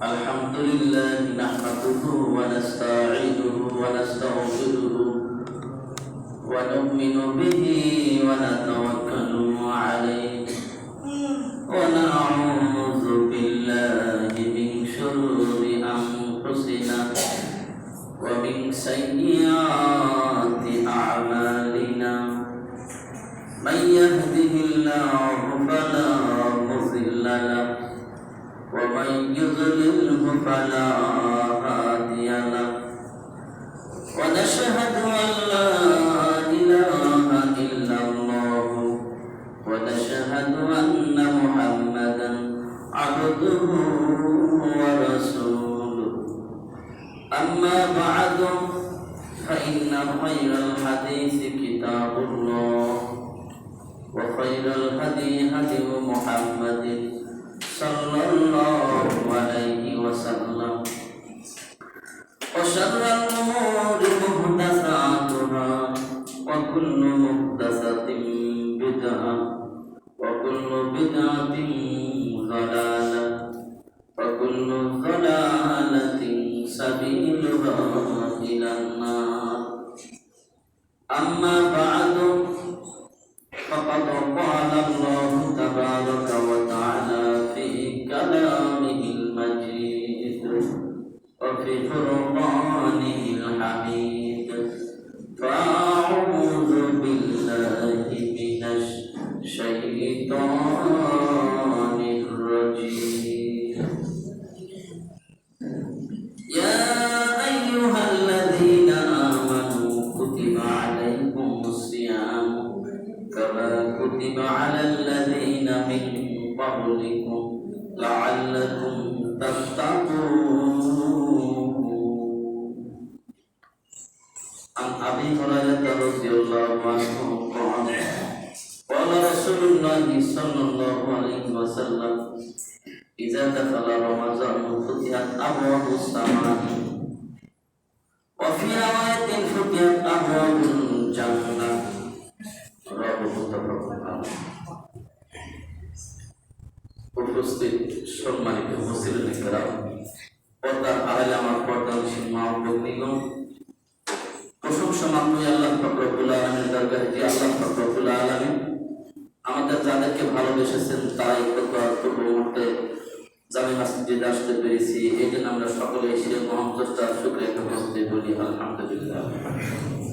Alhamdulillah nahmaduhu wa nasta'inuhu wa nastaghfiruhu wa nu'minu bihi wa natawakkalu alayhi wa na'udzu billahi min shururi anfusina wa min sayyiati a'malina man yahdihillahu fala mudilla lahu ومن يضلله فلا هادي له ونشهد أن لا إله إلا الله ونشهد أن محمدا عبده ورسوله أما بعد فإن خير الحديث كتاب الله وخير الهدي هدي محمد صلى الله عليه وسلم وشر الأمور محدثاتها وكل محدثة بدعة وكل بدعة ضلالة وكل ضلالة سبيلها إلى النار أما بعد فقد قال الله تبارك وتعالى كلامه المجيد وفي فرقانه الحميد فأعوذ بالله من الشيطان الرجيم يا أيها الذين آمنوا كتب عليكم الصيام كما كتب على الذين من قبلكم لعلكم تتقون عن أبي هريرة رضي الله عنه قال قال رسول الله صلى الله عليه وسلم إذا دخل رمضان فتحت أبواب السماء وفي رواية فتحت أبواب الجنة رواه متفق عليه উপস্থিত সম্মানিত মুসলিম کرام পর্দার আড়ালে আমার পর্দানশীল মা ও ভগ্নীগণ, প্রশংসা মাত্রই আল্লাহ পাক রব্বুল আলামিনের দরবারে যে আল্লাহ পাক রব্বুল আলামিন আমাদের যাদেরকে ভালোবেসেছেন তারাই কত মুহূর্তে জামে মসজিদে আসতে পেরেছি। এই জন্য আমরা সকলে এসে মহামুদ্রা শুকরিয়া করতে বলি আলহামদুলিল্লাহ।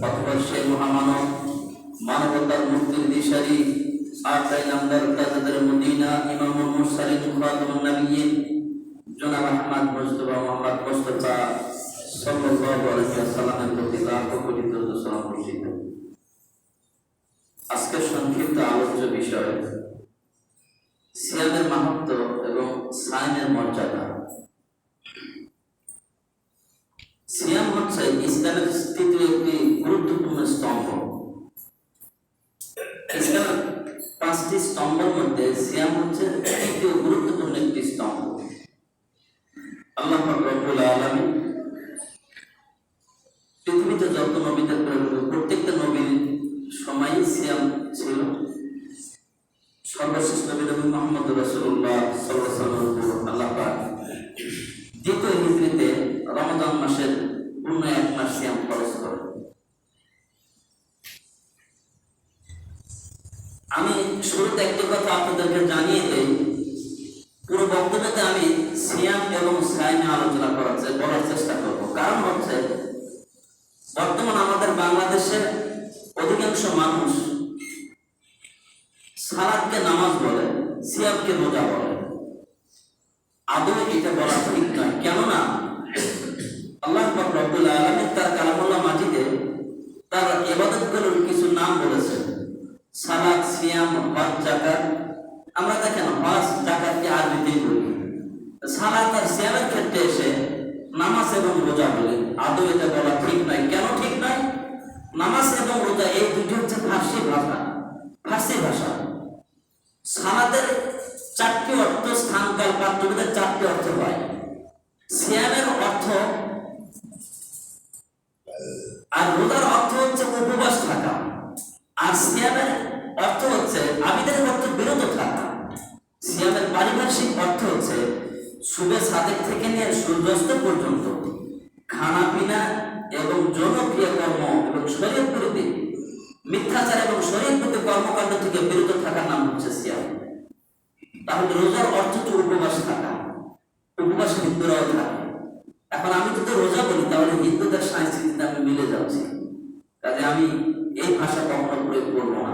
অথবা সেই মহামানব মানবতার মুক্তির দিশারি আটাই নামদার তাদের মদিনা ইমামুল মুরসালিন খাতামুন নবিয়্যিন জনাব আহমদ মুজতবা মুহাম্মদ মুস্তাফা সাল্লাল্লাহু আলাইহি ওয়াসাল্লামের প্রতি লাখো কোটি দরুদ সালাম বর্ষিত। আজকের সংক্ষিপ্ত আলোচ্য বিষয় সিয়ামের মাহাত্ম্য এবং সায়মের মর্যাদা। সিয়াম হচ্ছে ইসলামের তৃতীয় একটি গুরুত্বপূর্ণ স্তম্ভ। ইসলামের পাঁচটি স্তম্ভের মধ্যে সিয়াম হচ্ছে তৃতীয় গুরুত্বপূর্ণ একটি স্তম্ভ। আল্লাহ পাক রব্বুল আলামিন পৃথিবীতে যত নবীদের প্রত্যেকটা নবীর সময় সিয়াম ছিল। সর্বশেষ নবী মুহাম্মদ রাসূলুল্লাহ সাল্লাল্লাহু আলাইহি ওয়াসাল্লাম আল্লাহ পাক দ্বিতীয় হিজরিতে রমজান মাসের পূর্ণ এক মাস সিয়াম ফরজ করেন। আমি শুরুতে একটি কথা আপনাদেরকে জানিয়ে দেই, পুরো বক্তব্যতে আমি সিয়াম এবং সায়মে আলোচনা বলার চেষ্টা করব। কারণ হচ্ছে বর্তমান আমাদের বাংলাদেশের অধিকাংশ মানুষ সালাতকে নামাজ বলে, সিয়ামকে রোজা বলে। আদৌ এটা বলা ঠিক নয়। কেননা আল্লাহ পাক রব্বুল আলামিন তার কালামুল্লাহ মাজিদে তার ইবাদতগুলোর কিছু নাম বলেছেন, সালাত, সিয়াম, হজ, যাকাত। আমরা দেখেন হজ যাকাতকে আরবিতেই বলি, সালাত আর সিয়ামের ক্ষেত্রে এসে নামাজ এবং রোজা বলে। আদৌ এটা বলা ঠিক নয়। কেন ঠিক নয়? নামাজ এবং রোজা এই দুটি হচ্ছে ফার্সি ভাষা। সালাতের চারটি অর্থ স্থানকাল পাত্রভেদের চারটি অর্থ হয়। সিয়ামের অর্থ আর রোজার অর্থ হচ্ছে উপবাস থাকা, আর সিয়ামের অর্থ হচ্ছে আবিদের অর্থ বিরত থাকা। সুবে সাদেক থেকে নিয়ে সূর্যাস্ত পর্যন্ত খানা পিনা এবং জনপ্রিয় কর্ম এবং শরীয়ত বিরোধী মিথ্যাচার এবং শরীয়ত বিরোধী কর্মকাণ্ড থেকে বিরত থাকার নাম হচ্ছে সিয়াম। তাহলে রোজার অর্থ তো উপবাস থাকা, উপবাস হিন্দুরাও থাকে। এখন আমি যদি রোজা বলি তাহলে হিন্দুদের সংস্কৃতিতে আমি মিলে যাচ্ছি, কাজে আমি এই ভাষা কখনো প্রয়োগ করবো না।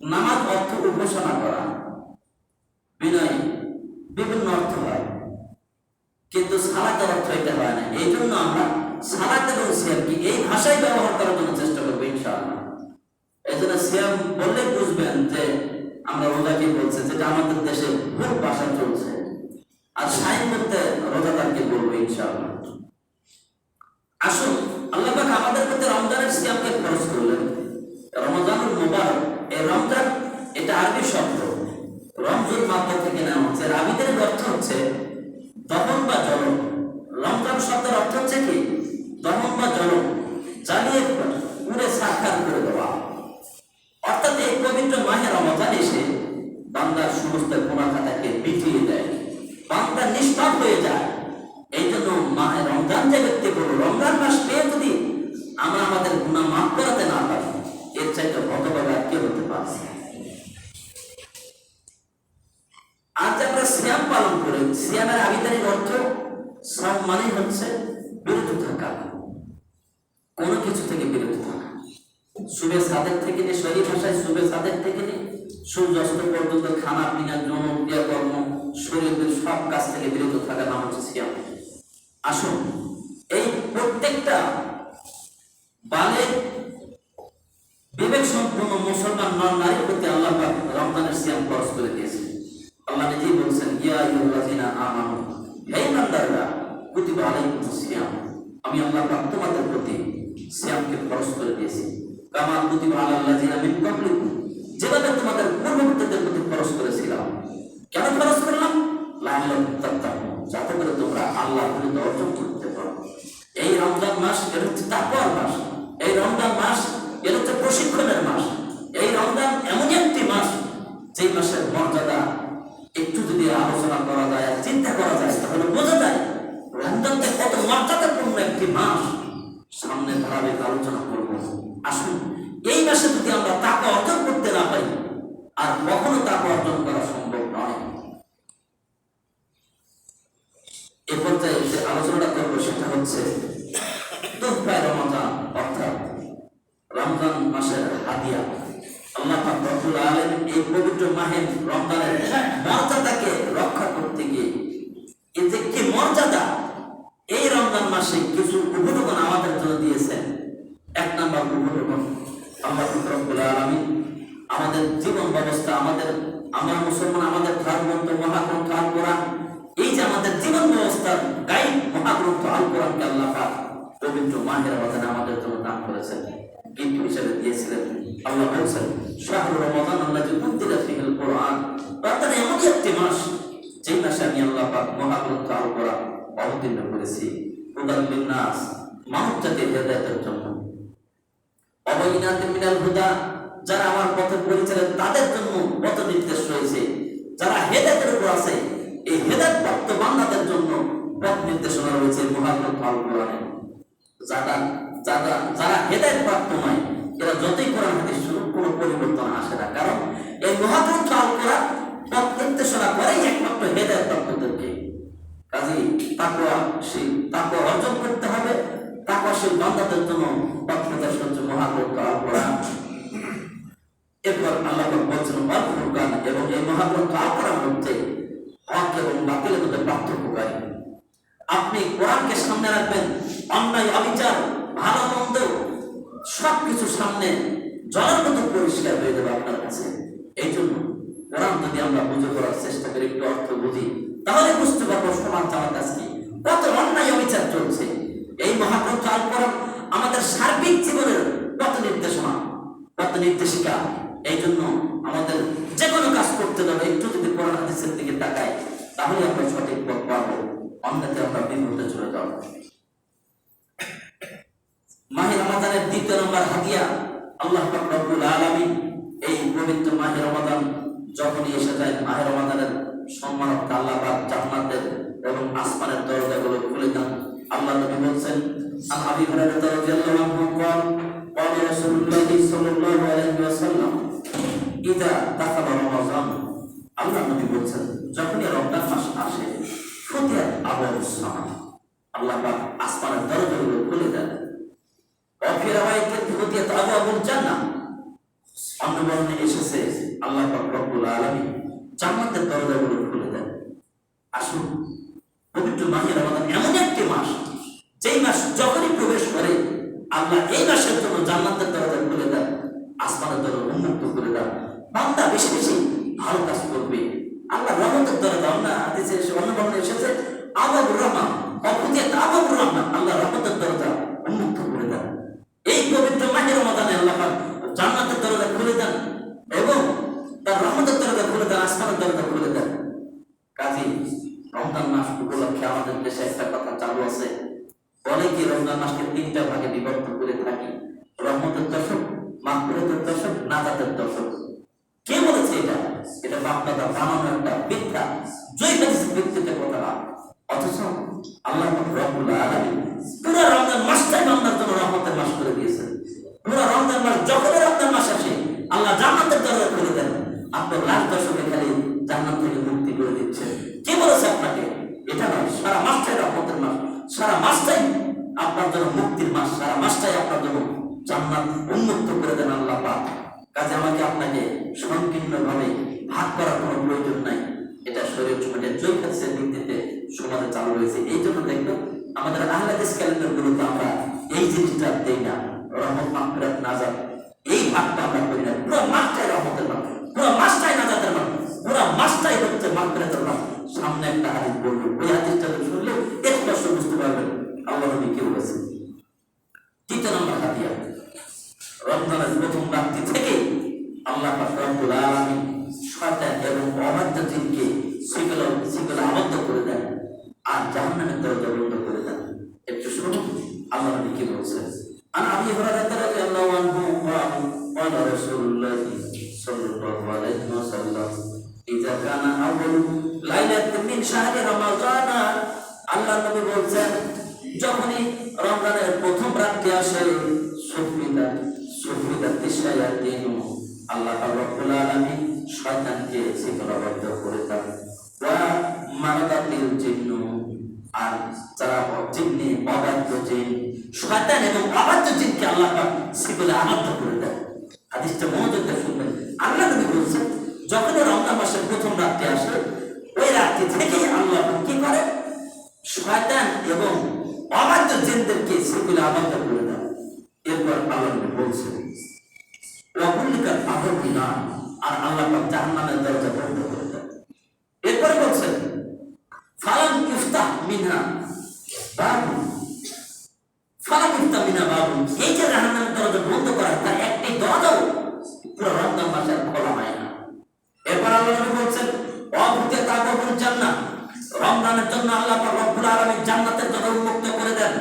নামাজ অর্থ উপাসনা করা, বিনয় বিভিন্ন অর্থ হয়, কিন্তু সালাতের অর্থ এটা হয় না। এই জন্য আমরা সালাত এবং সিয়ামকে এই ভাষায় ব্যবহার করার জন্য চেষ্টা করবো ইনশাআল্লাহ। এই জন্য সিয়াম বললে বুঝবেন যে আমরা রোজাকে বলছি, যেটা আমাদের দেশে ভুল ভাষা চলছে। আর সাইন করতে রোজাদারকে বলবো ইনশাআল্লাহ। আসুন, আল্লাহ পাক আমাদের প্রতি রমজানের সিয়ামকে খরচ করলেন। রমজানুল মুবারক, এই রমজান এটা আরবি শব্দ, রমজুল মাত্রা থেকে নেওয়া হচ্ছে। আরবিদের অর্থ হচ্ছে দহন বা জ্বলন। রমজান শব্দের অর্থ হচ্ছে কি? দহন বা জ্বলন, জ্বালিয়ে পুড়ে সাক্ষাৎ করে দেওয়া। অর্থাৎ এই পবিত্র মাহে রমজান এসে বান্দার সমস্ত গুনাহ খাতাকে মিটিয়ে দেয়, বান্দা নিষ্পাপ হয়ে যায়। এই জন্য মাহে রমজান যে ব্যক্তি করল, রমজান মাস পেয়ে যদি আমরা আমাদের গুনাহ মাফ করাতে না পারি, এর চাইতে হতভাগা আর কে হতে পারছে? আজ আমরা সিয়াম পালন করি। সিয়ামের আবিধানিক অর্থ সাম মানে হচ্ছে বিরত থাকা, কোনো কিছু থেকে বিরত থাকা। সুবে সাদেক থেকে নিয়ে, শরীর ভাষায় সুবে সাদেক থেকে নিয়ে সূর্যাস্ত পর্যন্ত খানা পিনা জনপ্রিয় কর্ম শরীরের সব কাজ থেকে বিরত থাকা নাম হচ্ছে সিয়াম। আসুন, এই প্রত্যেকটা বালের বিবেক সম্পন্ন মুসলমান নর নারীর প্রতি আল্লাহ পাক রমজানের সিয়াম খরচ করে দিয়েছে। আল্লাহ নিজেই বলছেন, ইয়া আইয়ুহাল্লাযীনা আমানু, হে ইমানদাররা, কুতিবা আলাইকুমুস সিয়াম, আমি আল্লাহ পাক তোমাদের প্রতি সিয়ামকে খরচ করে দিয়েছি। কামা কুতিবা আলাল্লাযীনা মিন ক্বাবলিকুম, যেভাবে তোমাদের পূর্ববর্তীদের প্রতি খরচ করেছিলাম। কেন খরচ করলাম? লাআল্লাকুম তাত্তাকুন, যাতে করে তোমরা আল্লাহর প্রিয় অর্জন করতে পারো। এই রমজান মাস এর হচ্ছে তাকওয়ার মাস। এই রমজান মাস এর হচ্ছে প্রশিক্ষণের মাস। এই রমজান এমন একটি মাস যেই মাসের মর্যাদা একটু যদি আলোচনা করা যায়, চিন্তা করা যায়, তাহলে বোঝা যায় রমজানটা কত মর্যাদাপূর্ণ একটি মাস। সামনে ধারাবাহিক আলোচনা করব। আসুন, এই মাসে যদি আমরা তাকওয়া অর্জন করতে না পারি, আর কখনো তাকওয়া অর্জন করা সম্ভব নয়। এ পর্যায়ে যে আলোচনাটা করবো সেটা হচ্ছে তোহফায়ে রমাদান, অর্থাৎ রমজান মাসের হাদিয়া। আল্লাহ পাক রব্বুল আলামিন এই পবিত্র মাহে রমজানের মর্যাদাকে রক্ষা করতে গিয়ে, এই যে কি মর্যাদা, এই রমজান মাসে কিছু উপঢৌকন আমাদের জন্য দিয়েছেন। এক নাম্বার উপঢৌকন, আল্লাহ পাক রব্বুল আলামিন আমাদের জীবন ব্যবস্থা, আমরা মুসলমান, আমাদের ধর্মগ্রন্থ মহাগ্রন্থ আল কোরআন, এই যে আমাদের জীবন ব্যবস্থার গাইড মহাগ্রন্থ আল কোরআনকে আল্লাহ পাক পবিত্র মাহে রমজানে আমাদের জন্য দান করেছেন, গিফট হিসেবে দিয়েছিলেন। আল্লাহ বলছেন, শাহরু রমাদান আল্লাযী উনজিলা ফীহিল কোরআন, রমজান এমন একটি মাস যেই মাসে আমি আল্লাহ পাক মহাগ্রন্থ আল কোরআন অবতীর্ণ করেছি, হুদাল লিন্নাস, মানব জাতির হেদায়েতের জন্য, অবাইনাতিন মিনাল হুদা, যারা আমার পথে পরিচালিত তাদের জন্য পথ নির্দেশ রয়েছে। যারা হেদায়েতের উপর আছে, এই হেদায়েত প্রাপ্ত বান্দাদের জন্য পথ নির্দেশনা রয়েছে মহাগ্রন্থ আল কোরআনে। যারা হেদায়েত প্রাপ্ত নয়, এরা যতই কোরআন হাদিস শুনুক, কোনো পরিবর্তন আসে না। কারণ এই মহাগ্রন্থ আল কোরআন পথ নির্দেশনা করেই একমাত্র হেদায়েত প্রাপ্তদেরকে। কাজেই তাকওয়া অর্জন করতে হবে। তাকওয়াশীল বান্দাদের জন্য পথ নির্দেশ হচ্ছে মহাগ্রন্থ আল কোরআন। এরপর আল্লাহ বলছেন ওয়াল ফুরকান, এবং এই মহাগ্রন্থ আল কোরআন হচ্ছে হক এবং বাতিলের মধ্যে পার্থক্যকারী। আপনি কোরআনকে সামনে রাখবেন, অন্যায় অবিচার ভালো মন্দ সবকিছু সামনে জলের মতো পরিষ্কার হয়ে যাবে আপনার কাছে। এই জন্য কোরআন যদি আমরা বুঝে করার চেষ্টা করি, একটু অর্থ বুঝি, তাহলে বুঝতে পারবো সমাজ আমার কাছে কত অন্যায় অবিচার চলছে। এই মহাগ্রন্থ আল কোরআন আমাদের সার্বিক জীবনের পথ নির্দেশনা, পথ নির্দেশিকা। এই জন্য আমাদের যে কোনো কাজ করতে হবে, একটু যদি কোরআন হাদিসের দিকে তাকাই, তাহলে আমরা সঠিক পথ পাবো, অন্যথায় আমরা বিপদে চলে যাব। মাহে রমাদানের দ্বিতীয় নম্বর হাদিয়া, আল্লাহ পাক রব্বুল আলামিন এই পবিত্র মাহে রমাদান যখনই এসে যায় মাহে রমাদানের সম্মানিত আল্লাহ পাক জান্নাতের এবং আসমানের দরজাগুলো খুলে দেন। আল্লাহ নবী বলছেন, আন আবি হুরায়রা রাদিয়াল্লাহু আনহু قال قال رسول الله صلى الله عليه وسلم ইদা দাখালা রমাদান, আল্লাহ নবী বলছেন যখনই রমজান মাস আসে ফুতিহাত আবওয়াবুস সামা, আল্লাহ পাক আসমানের দরজাগুলো খুলে দেন। ওয়া ফি রাওয়ায়াতিন ফুতিহাত আবওয়াবুল জান্নাহ, অন্য বর্ণে এসেছে আল্লাহ পাক রব্বুল আলামিন জান্নাতের দরজাগুলো খুলে দেন। আসুন, পবিত্র মাহে রমাদান এমন একটি মাস, যেই মাস যখনই প্রবেশ করে আল্লাহ এই মাসের জন্য জান্নাতের দরজা খুলে দেন, আসমানের দরজা উন্মুক্ত করে দেন। বান্দা বেশি বেশি ভালো কাজ করবে, আল্লাহ রহমতের দরজা, না হাদিসে অন্য বর্ণে এসেছে আবাবুর রহমান, অফুতিয়াত আবাবুর রহমান, আল্লাহ রহমতের দরজা উন্মুক্ত করে দেন। এই পবিত্র মাহে রমাদানে আল্লাহ পাক জান্নাতের দরজা খুলে দেন এবং তার রহমতের দরজা খুলে দেন, আসমানের দরজা খুলে দেন। কাজী রমজান মাস উপলক্ষে আমাদের দেশে একটা কথা চালু আছে, বলে কি রমজান মাসকে তিনটা ভাগে বিভক্ত করে থাকি, রহমতের দশক, মাগফিরাতের দশক, নাজাতের দশক। কে বলেছে এটা? এটা বাপদাদা বানানো একটা মিথ্যা জয়ীহাদিস ভিত্তিতে কথা। অথচ আল্লাহ রব্বুল আলামিন পুরো রমজান মাসটাই বান্দার জন্য রহমতের মাস করে দিয়েছেন। পুরো রমজান মাস যখনই রমজান মাস আসে আল্লাহ জান্নাতের দরজা খুলে দেন। আপনার লাস্ট দশকে খালি জান্নাত থেকে মুক্তি করে দিচ্ছেন। কে বলেছে আপনাকে? এটা নয়, সারা মাসটাই রহমতের মাস, সারা মাসটাই আপনার জন্য মুক্তির মাস, সারা মাসটাই আপনার জন্য জান্নাত উন্মুক্ত করে দেন আল্লাহ পাক। কাজে আমাকে আপনাকে সংকীর্ণভাবে ভাগ করার কোনো প্রয়োজন নাই। এটা শরীয়ত সমাজের জয়ীহাদিসের ভিত্তিতে সমাজে চালু রয়েছে। এই জন্য দেখবেন আমাদের আহলে হাদিস ক্যালেন্ডার গুলোতে আমরা এই জিনিসটা দেই না, রহমত, মাগফিরাত, নাজাত, এই ভাগটা আমরা করি না। পুরো মাসটাই রহমতের মাস, পুরো মাসটাই নাজাতের মাস, পুরো মাসটাই হচ্ছে মাগফিরাতের মাস। সামনে একটা হাদিস বলবো, ওই হাদিসটা শুনলে স্পষ্ট বুঝতে পারবেন আল্লাহ নবী কি বলেছেন। তৃতীয় নম্বর হাদিয়া, রমজানের প্রথম রাত্রি থেকে আল্লাহ পাক রব্বুল আলামিন শয়তান এবং অবাধ্য জিনকে শিকলে আবদ্ধ করে দেন আর জাহান্নামের দরজা বন্ধ করে দেন। একটু শুনুন আল্লাহ নবী কি বলছেন। আন আবি হুরায়রা রাদিয়াল্লাহু আনহু قال رسول الله صلى الله عليه وسلم إذا كان أول ليلة من شهر رمضان, আল্লাহ নবী বলছেন যখনই রমজানের প্রথম রাত্রি আসে সুফিদা তিসায়াতিন, আল্লাহ রব্বুল আলামিন শয়তানকে শিকলাবদ্ধ করে দেন। ওয়া মারাদাতিল জিন্নু, আর যারা জিন্নি অবাধ্য জিন, শয়তান এবং অবাধ্য জিনকে আল্লাহ পাক শিকলে আবদ্ধ করে দেন। হাদিসটা মনোযোগ দিয়ে শুনবেন। আল্লাহ নবী বলছেন যখনই রমজান মাসের প্রথম রাত্রি আসে ওই রাত্রি থেকে আল্লাহ কি করে? শয়তান এবং অবাধ্য জিনদেরকে শিকলে আবদ্ধ করে দেন। এরপর আল্লাহ নবী বলছেন ওয়াকুল্লিকাল আবদিনা, আর আল্লাহ পাক জাহান্নামের দরজা বন্ধ করে দেন। এরপর বলছেন ফালাম ইফতাহ মিনহা বাবু, ফালাম ইফতাহ মিনহা বাবু, এই যে জাহান্নামের দরজা বন্ধ করা, তার একটি দরজাও পুরো রমজান মাসে খোলা হয় না। এরপর আল্লাহ নবী বলছেন ওয়াফুতিয়াত আবওয়াবুল জান্নাহ, রমজানের জন্য আল্লাহ পাক রব্বুল আলামিন জান্নাতের দরজা উন্মুক্ত করে দেন,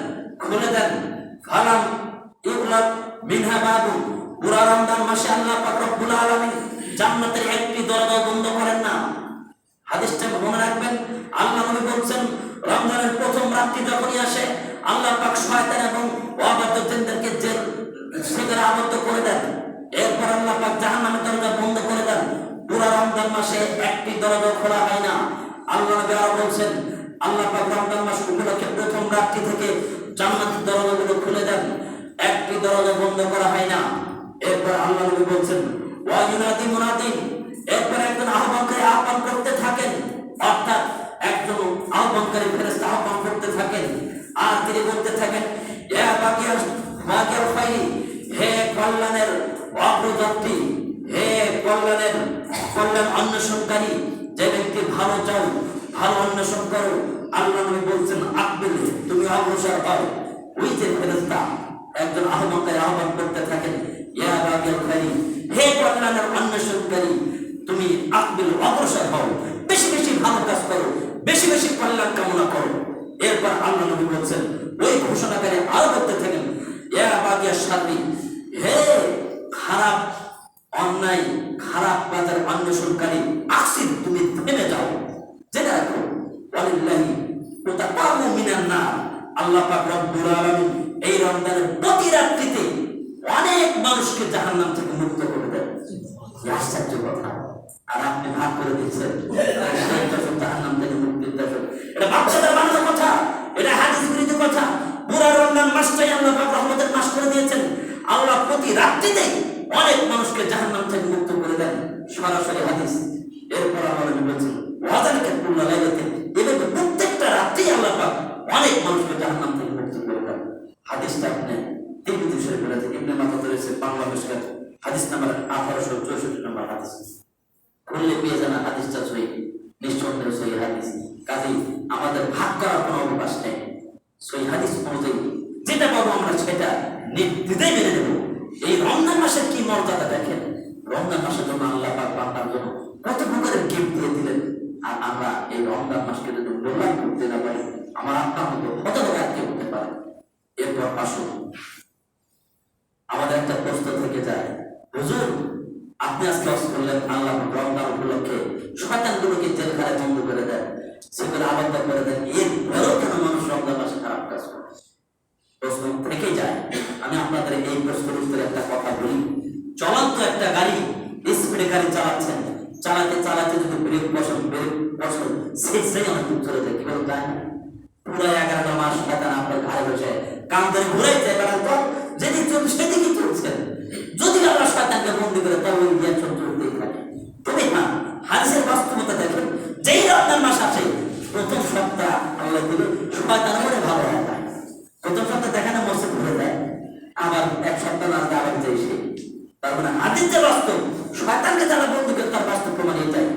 খুলে দেন। ফালাম ইগলাক মিনহা বাবু, পুরো রমজান মাসে আল্লাহ পাক রব্বুল আলামিন জান্নাতের একটি দরজা বন্ধ করেন না। হাদিসটা মনে রাখবেন। আল্লাহ নবী বলছেন রমজানের প্রথম রাত্রি যখনই আসে আল্লাহ পাক শয়তান এবং অবাধ্য জিনদেরকে জেল শিকলে আবদ্ধ করে দেন। এরপর আল্লাহ পাক জাহান্নামের দরজা বন্ধ করে দেন। পুরো রমজান মাসে একটি দরজা খোলা হয় না। আল্লাহ নবী আরো বলছেন আল্লাহ পাক রমজান মাস উপলক্ষে প্রথম রাত্রি থেকে জান্নাতের দরজাগুলো খুলে দেন, একটি দরজা বন্ধ করা হয় না। এরপর আল্লাহ নবী বলছেন ওয়া ইউনাদি মুনাদিন, এরপর একজন আহ্বানকারী আহ্বান করতে থাকেন, অর্থাৎ একজন আহ্বানকারী ফেরেশতা আহ্বান করতে থাকেন আর তিনি বলতে থাকেন ইয়া বাকিয়াল খায়রি, হে কল্যাণের অগ্রযাত্রী, হে কল্যাণ অন্বেষণকারী, যে ব্যক্তি ভালো চাও, ভালো অন্বেষণ করো। আল্লাহ নবী বলছেন আকবিল, তুমি অগ্রসর হও। ওই যে ফেরেশতা একজন আহ্বানকারী আহ্বান করতে থাকেন ইয়া বাকিয়াল খায়রি, হে কল্যাণের অন্বেষণকারী, তুমি আকবিল, অগ্রসর হও, বেশি বেশি ভালো কাজ করো, বেশি বেশি কল্যাণ কামনা করো। এরপর আল্লাহ নবী বলছেন ওই ঘোষণাকারী আরো বলতে থাকেন ইয়া বাকিয়াল শাররি, হে খারাপ অন্যায় খারাপ কাজের অন্বেষণকারী, আল্লাহ পাক রব্বুল আলামিন এই রমজানের প্রতি রাত্রিতে অনেক মানুষকে জাহান্নাম থেকে মুক্ত করে দেন। আশ্চর্য কথা। আর আপনি ভাগ করে দিচ্ছেন জাহান্নাম থেকে মুক্তির দশক। এটা বাচ্চাদের বানানো কথা, এটা হাদিস বিরোধী কথা। পুরা রমজান মাসটাই আল্লাহ পাক রহমতের মাস করে দিয়েছেন। আল্লাহ প্রতি রাত্রিতে অনেক মানুষকে জাহান্নাম থেকে মুক্ত করে দেন, সরাসরি হাদিস। এরপর আমরা বলছি ওয়াজালকে কুল্লা লাইলাতিন, এভাবে প্রত্যেকটা রাতেই আল্লাহ পাক অনেক মানুষকে জাহান্নাম থেকে মুক্ত করে দেন। হাদিসটা আপনি তিরমিজি শরীফে আছে, ইবনে মাজাহ রয়েছে বাংলাদেশের হাদিস নাম্বার 1864 নম্বর হাদিস। খুললে পেয়ে যান হাদিসটা সহিহ, নিঃসন্দেহে সহিহ হাদিস। কাজেই আমাদের ভাগ করার কোনো অবকাশ নেই। সহিহ হাদিস অনুযায়ী যেটা পাবো আমরা সেটা নির্দ্বিধায় মেনে নেব। এই রমজান মাসের কি মর্যাদা দেখেন। রমজান মাসের জন্য আল্লাহ পাক বান্দার জন্য কত প্রকারের গিফট দিয়ে দিলেন। আর আমরা এই রমজান মাসকে যদি মূল্যায়ন করতে না পারি, আমার আপনার মতো কত বড় আজকে হতে পারে। এরপর আসুন, আমাদের একটা প্রশ্ন থেকে যায়, হুজুর আপনি আজকে ওয়াজ করলেন আল্লাহ রমজান উপলক্ষে শয়তানগুলোকে জেলখানায় বন্ধ করে দেন, সেগুলো আবদ্ধ করে দেন, এর পরেও কেন মানুষ রমজান মাসে খারাপ কাজ করে? প্রশ্ন থেকে যায়। আমি আপনাদের এই প্রশ্নের উত্তরে একটা কথা বলি। চলন্ত একটা গাড়ি, স্পিডে গাড়ি চালাচ্ছেন, চালাতে চালাতে যদি ব্রেক বসেন সেই অনেক দূর চলে যায়। কি বলতে যায় না? পুরো 11টা মাস শয়তান আপনার ঘাড়ে বসে কান ধরে ঘুরাইতে বেড়ান, তো যেদিকে চলছে সেদিকে চলছেন। যদি আল্লাহ শয়তানকে বন্দি করে তবে ওই রিয়াকশন চলতেই থাকে। তবে হ্যাঁ, হাদিসের বাস্তবতা দেখেন, যেই রমজান মাস আসে প্রথম সপ্তাহ আল্লাহ দিলে শয়তান মনে ভালো হয়ে যায়। প্রথম সপ্তাহ দেখে না মসজিদ ঘুরে দেয়, আবার এক সপ্তাহ না আবার যাই সে। তার মানে হাদিস যে বাস্তব, শয়তানকে যারা বন্দি করে তার বাস্তব প্রমাণ যায়।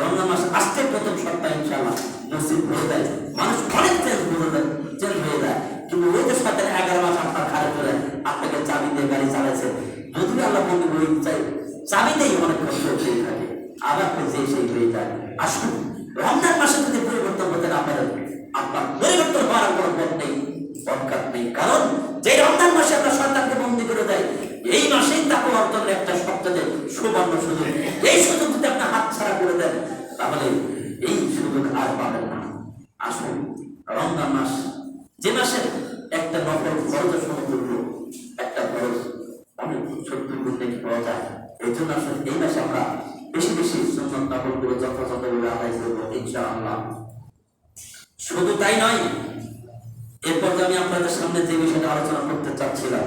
রমজান মাস আসতে প্রথম সপ্তাহ ইনশাআল্লাহ মসজিদ ভরে দেয়, মানুষ অনেক চেঞ্জ হয়ে যায়। কিন্তু ওই যে শয়তান 11 মাস আপনার ঘাড়ে ধরে আপনাকে চাবি দিয়ে গাড়ি চালাইছে, যদি আল্লাহ বন্ধু হয়ে চাই চাবিতেই অনেক কষ্ট হয়ে থাকে, আবার যে সেই হয়ে যায়। আসুন, রমজান মাসে যদি পরিবর্তন হতে না পারে, আপনার পরিবর্তন হওয়ার কোনো পথ নেই, পথঘাট নেই। কারণ যে রমজান মাসে আপনার সন্তানকে বন্দি করে দেয়, এই মাসেই তাকে অর্জনের একটা সবচেয়ে সুবর্ণ সুযোগ। এই সুযোগ যদি আপনি হাত ছাড়া করে দেন, তাহলে এই সুযোগ আর পাবেন না। আসুন, রমজান মাস যে মাসের একটা নফল খরচের সমতুল্য, একটা খরচ অনেক 70 গুণ নাকি পাওয়া যায়। এই জন্য আসলে এই মাসে আমরা বেশি বেশি সুন্নাত নফলগুলো যথাযথভাবে আদায় করবো ইনশাআল্লাহ। শুধু তাই নয়, এরপর আমি আপনাদের সামনে যে বিষয়টা আলোচনা করতে চাচ্ছিলাম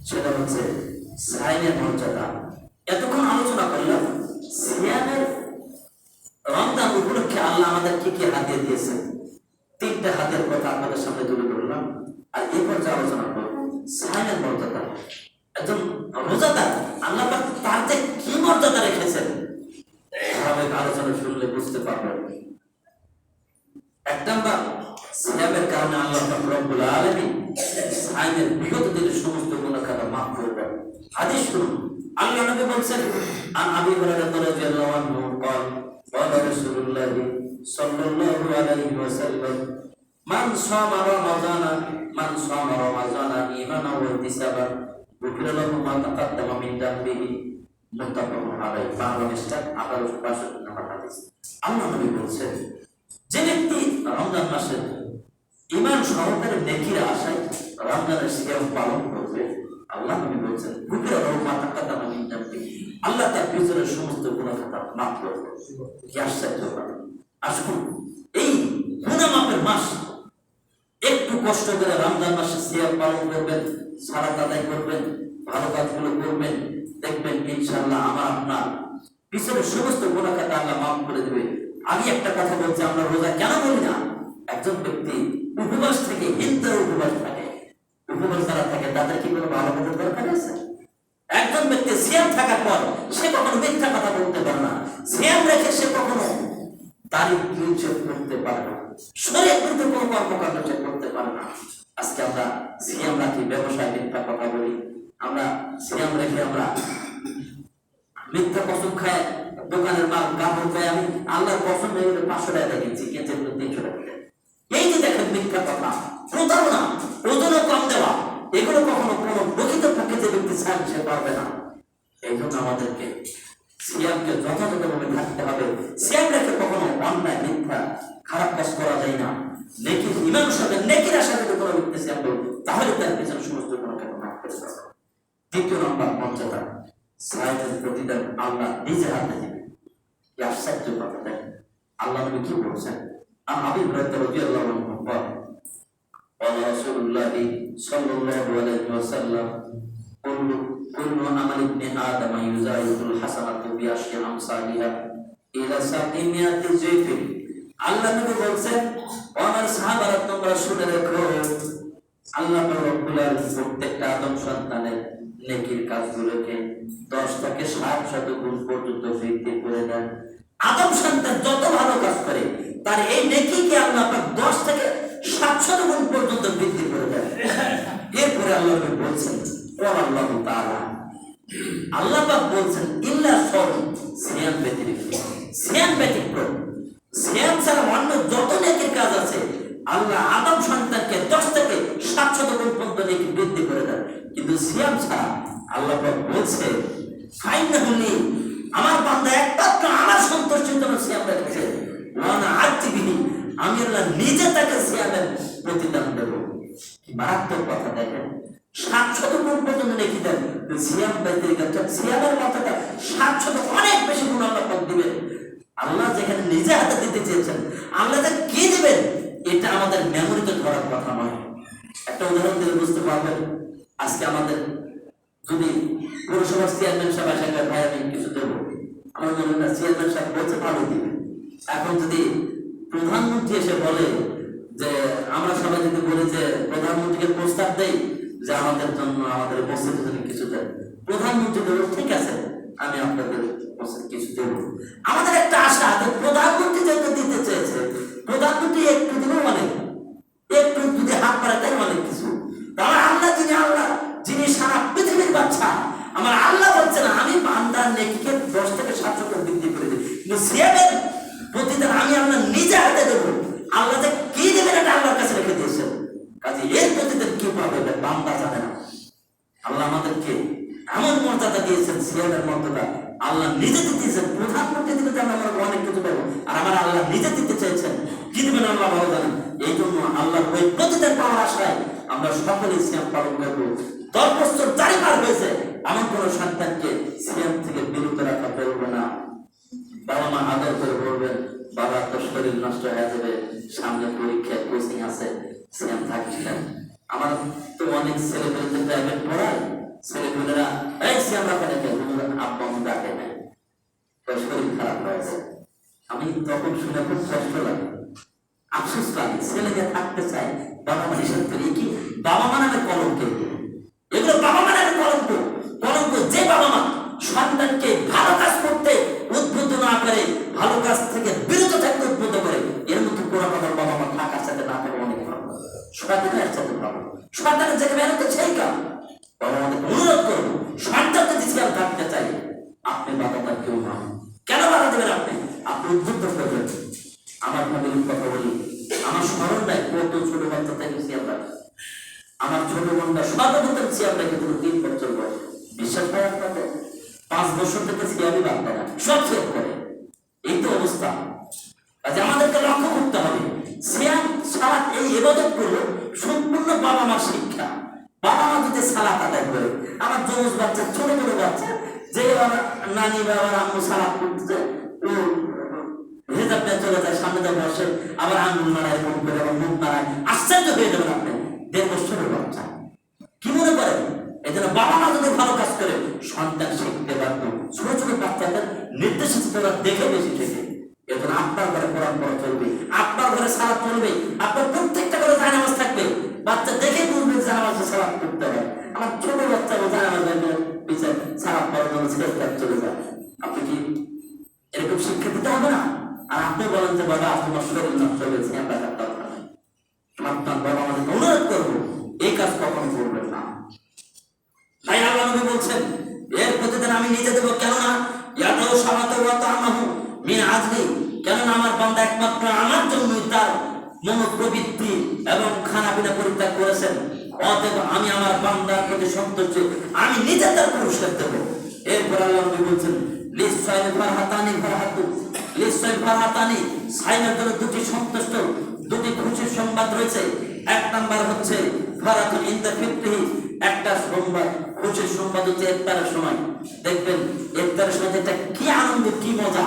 সেটা হচ্ছে সাইমের মর্যাদা। এতক্ষণ আলোচনা করলাম সিয়ামের রমজান উপলক্ষে আল্লাহ আমাদের কি কি হাতিয়ে দিয়েছে, 3টা হাতের কথা আপনাদের সামনে তুলে ধরলাম। আর এরপর যে আলোচনা করব সাইমের মর্যাদা। একজন রোজাদার আল্লাহ পাক তার যে কি মর্যাদা রেখেছেন, ধারাবাহিক আলোচনা শুনলে বুঝতে পারবেন। 1 নাম্বার, সিয়ামের কারণে আল্লাহ পাক রব্বুল আলামিন সাইমের বিগত দিনের সমস্ত গুনাহ খাতা মাফ করে দেন। হাদিস শুনুন, আল্লাহ নবী বলেন, আন আবি হুরায়রা রাদিয়াল্লাহু আনহু قال قال رسول الله صلى الله عليه وسلم من صام رمضان إيمانا واحتسابا غفر له ما تقدم من ذنبه মুত্তাফাকুন আলাইহি। বাংলাদেশটা 1862 নম্বর হাদিস। আল্লাহ নবী বলেন, যে ব্যক্তি রমজান মাসে ঈমান সহকারে নেকির আশায় রমজানের সিয়াম পালন করবে, আল্লাহ নবী বলেন গুফির লাহু মা তাকাদ্দামা মিন যামবিহি, আল্লাহ তার পিছনের সমস্ত গুনাহ খাতা মাফ করবে। কি আশ্চর্য কথা! আসুন, এই গুনাহ মাফের মাস, একটু কষ্ট করে রমজান মাসে সিয়াম পালন করবেন, সালাত আদায় করবেন, ভালো কাজগুলো করবেন, দেখবেন ইনশাআল্লাহ আমার আপনার পিছনের সমস্ত গুনাহ খাতা আল্লাহ মাফ করে দেবে। আমি একটা কথা বলছি, আমরা রোজা কেন বলি না? একজন ব্যক্তি উপবাস থেকে হিন্দু উপবাস থাকে, উপবাস যারা থাকে তাদের কি কোনো ভালো কাজের দরকার আছে? একজন ব্যক্তি সিয়াম থাকার পর সে কখনো মিথ্যা কথা বলতে পারে না, সিয়াম রেখে সে কখনো দাড়ি উচ্ছেদ করতে পারে না, শরীয়ত বিরুদ্ধে কোনো কর্মকাণ্ড সে করতে পারে না। আজকে আমরা সিয়াম রাখি, ব্যবসায় মিথ্যা কথা বলি, আমরা সিয়াম রেখে আমরা মিথ্যা কসম খায়, দোকানের মাল কাপড় খায়, আমি আল্লাহর কসম হয়ে গেলে 500 টাকা কিনছি, কিনছে 300 টাকা। এই যে দেখেন মিথ্যা কথা, প্রতারণা, ওজনও কম দেওয়া, এগুলো কখনো কোনো প্রকৃত পক্ষে যে ব্যক্তি চান সে পারবে না। এই জন্য আমাদেরকে সিয়ামকে যথাযথভাবে থাকতে হবে। সিয়াম রেখে কখনো অন্যায়, মিথ্যা, খারাপ কাজ করা যায় না। নেকির ঈমান সাথে নেকির আশা যদি কোনো সমস্ত গুণকে মাফ করে দাও। দ্বিতীয় নম্বর মর্যাদা, সাহেবের প্রতিদান আল্লাহ নিজে হাতে দিবে। কি আশ্চর্য কথা! দেখেন আল্লাহ নবী কি বলছেন। আবু হুরায়রা রাদিয়াল্লাহু আনহু বলেন, ক্বালা রাসূলুল্লাহ সাল্লাল্লাহু আলাইহি ওয়াসাল্লাম, কুল্লু আমাল ইবনি আদম ইউজাইউল হাসানাতু বিআশরি আমসালিহা ইলা সাকিমিয়াতি যায়ফিন। আল্লাহ নবী বলছেন, ও আমার সাহাবারা, তোমরা শুনে রাখো, আল্লাহ রাব্বুল আলামিন প্রত্যেকটা আদম সন্তানের নেকির কাজগুলোকে 10 থেকে 700 গুণ পর্যন্ত বৃদ্ধি করে দেন। আদম সন্তান যত ভালো কাজ করে তার এই নেকিকে আল্লাহ পাক 10 থেকে 700 গুণ পর্যন্ত বৃদ্ধি করে দেন। এরপরে আল্লাহ বলছেন, আল্লাহ তাআলা, আল্লাহ পাক বলছেন, ইল্লা সওম, সিয়াম ব্যতিরেকে, সিয়াম ব্যতিক্রম, সিয়াম ছাড়া অন্য যত নেকির কাজ আছে আল্লাহ আদম সন্তানকে 10 থেকে 700 গুণ পর্যন্ত নেকি বৃদ্ধি করে দেন। কিন্তু সিয়াম ছাড়া আল্লাহ পাক বলছে, ফাইনাহু লি, আমার বান্দা একমাত্র আমার সন্তুষ্টির জন্য সিয়াম রেখেছে, ওয়ানা আতিবিহি, আমি আল্লাহ নিজে তাকে সিয়ামের প্রতিদান দেব। কি মারাত্মক কথা! দেখেন 700 গুণ পর্যন্ত নেকি দেন। সিয়াম ব্যতিরেকে সিয়ামের কথাটা 700 অনেক বেশি গুণ আল্লাহ পাক দিবেন। আল্লাহ যেখানে নিজে হাতে দিতে চেয়েছেন, আল্লাহ যে কি দিবেন এটা আমাদের মেমোরিতে ধরার কথা নয়। একটা উদাহরণ দিলে বুঝতে পারবেন। আজকে আমাদের যদি পৌরসভার চেয়ারম্যান সাহেব আসে, ভাই আমি কিছু দেবো, আমার মনে হয় চেয়ারম্যান সাহেব বলছে ভালো দিবে। এখন যদি প্রধানমন্ত্রী এসে বলে যে, আমরা সবাই যদি বলি যে প্রধানমন্ত্রীকে প্রস্তাব দেই যে আমাদের জন্য, আমাদের মসজিদের জন্য কিছু দেন, প্রধানমন্ত্রী বলল ঠিক আছে, আমি আপনাদের মসজিদ কিছু দেব। আমাদের একটা আশা যে প্রধানমন্ত্রী যেটা দিতে চেয়েছে, প্রধানমন্ত্রী একটু দিলেও অনেক, একটু যদি হাত বাড়ায় তাই অনেক কিছু। তাহলে আল্লাহ যিনি সারা পৃথিবীর বাদশা, আমার আল্লাহ বলছে না আমি বান্দার নেকিকে 10 থেকে 700 বৃদ্ধি করে দিই, কিন্তু সিয়ামের প্রতিদান আমি আল্লাহ নিজে হাতে দেবো। আল্লাহ যে কি দেবেন এটা আল্লাহর কাছে রেখে দিয়েছেন। কাজে এর প্রতিদান কি পাবে বান্দা জানে না। আল্লাহ আমাদেরকে এমন মর্যাদা দিয়েছেন, সিয়ামের মর্যাদা আল্লাহ নিজে দিতেছেন। প্রধানমন্ত্রী দিলে তো আমরা অনেক কিছু পাবো, আর আমার আল্লাহ নিজে দিতে চাইছেন, কি দিবেন আল্লাহ ভালো জানেন। এই জন্য আল্লাহর ওই প্রতিদান পাওয়ার আশায় আমরা সকলে সিয়াম পালন করবো। 10 বছর জারি পার হয়েছে, এমন কোন সন্তানকে সিয়াম থেকে বিরত রাখা চলবে না। বাবা মা আদর করে বলবেন, বাবা তো শরীর নষ্ট হয়ে যাবে, সামনে পরীক্ষা, কোচিং আছে, সিয়াম থাকছে না। আমার তো অনেক ছেলেপেলেদের প্রাইভেট পড়ায়, ছেলেপেলেরা এই সিয়াম রাখে না কেন, আব্বা আমি ডাকে না, শরীর খারাপ হয়েছে। আমি তখন শুনে খুব কষ্ট লাগে, আফসোস লাগে। ছেলেকে থাকতে চাই, বাবা মা হিসাব করি কি বাবা মা নামে কলঙ্ক, এগুলো বাবা মা নামে কলঙ্ক। কলঙ্ক যে বাবা মা সন্তানকে ভালো কাজ করতে উদ্বুদ্ধ না করে, ভালো কাজ থেকে বিরত থাকতে উদ্বুদ্ধ করে, এর মধ্যে কোনো কথা বাবা মা থাকার সাথে না থাকে অনেক ভালো। সন্তানের সাথে ভালো, সন্তানের যে মেহনত সেই কাজ। বাবা আমাদের অনুরোধ করবো, সন্তান যদি সিয়াম থাকতে চাই, আপনি বাধা তার কেউ না। কেন বাধা দেবেন? আপনি উদ্বুদ্ধ করবেন। আমার ফ্যামিলির কথা বলি, আমার স্মরণ নাই কত ছোট বাচ্চা থেকে সিয়াম রাখে। আমার ছোট বোনটা সর্বপ্রথম সিয়াম রাখে 3 বছর বয়স। বিশ্বাস করে আপনাদের 5 বছর থেকে সিয়ামই বাদ দেয় না, সব সিয়াম করে। এই তো অবস্থা। কাজে আমাদেরকে লক্ষ্য করতে হবে, সিয়াম সালাত এই ইবাদত গুলো সম্পূর্ণ বাবা মার শিক্ষা। বাবা মা যদি সালাত আদায় করে, আমার যমজ বাচ্চা, ছোট ছোট বাচ্চা, যে নানি বাবার আম্মু সালাত করতে হেজাব দিয়ে চলে যায়, সামনে দিয়ে বসে, আবার আঙ্গুল নাড়ায়, মুখ করে, আবার মুখ নাড়ায়, আশ্চর্য হয়ে যাবেন আপনি। 1.5 বছরের বাচ্চা কি মনে করেন? এই জন্য বাবা মা যদি ভালো কাজ করে, সন্তান শিখতে পারত। ছোট ছোট বাচ্চাদের নির্দেশিত তারা দেখে বেশি শেখে। এখন আপনার ঘরে কোরআন পড়া চলবে, আপনার ঘরে সালাত চলবে, আপনার প্রত্যেকটা ঘরে জায়নামাজ থাকবে। বাচ্চা দেখে বুঝবে জায়নামাজে সালাত করতে হবে। আমার ছোট বাচ্চা জায়নামাজের পিছনে সালাত পড়ার জন্য ছেড়ে চলে যায়। আপনি কি এরকম শিক্ষা দিতে হবে না? আর আপনি বলেন যে বাবা তোমার শরীর নষ্ট হয়েছে, বাবা আমাদের অনুরোধ করবো এই কাজ কখনো করবেন না। তাই আল্লাহ নবী বলছেন, এর প্রতিদিন আমি নিজে দেবো। কেননা ইয়াদাউ সালাতাহু ওয়া তা'আমাহু মিন আজলি, কেননা আমার বান্দা একমাত্র আমার জন্যই তার মনোপ্রবৃত্তি এবং খানাপিনা পরিত্যাগ করেছেন। অতএব আমি আমার বান্দার প্রতি সন্তুষ্ট, আমি নিজে তার পুরস্কার দেবো। এরপর আল্লাহ নবী বলছেন, লিস-সাইমি ফারহাতানি ফারহাতু, লিস-সাইমি ফারহাতানি, সাইমের জন্য 2টি সন্তুষ্ট, 2টি খুশির সংবাদ রয়েছে। 1 নাম্বার হচ্ছে ফারাতুন ইনদা ফিতরিহি, একটা সংবাদ, খুশির সংবাদ হচ্ছে ইফতারের সময়। দেখবেন ইফতারের সময় একটা কি আনন্দ, কি মজা।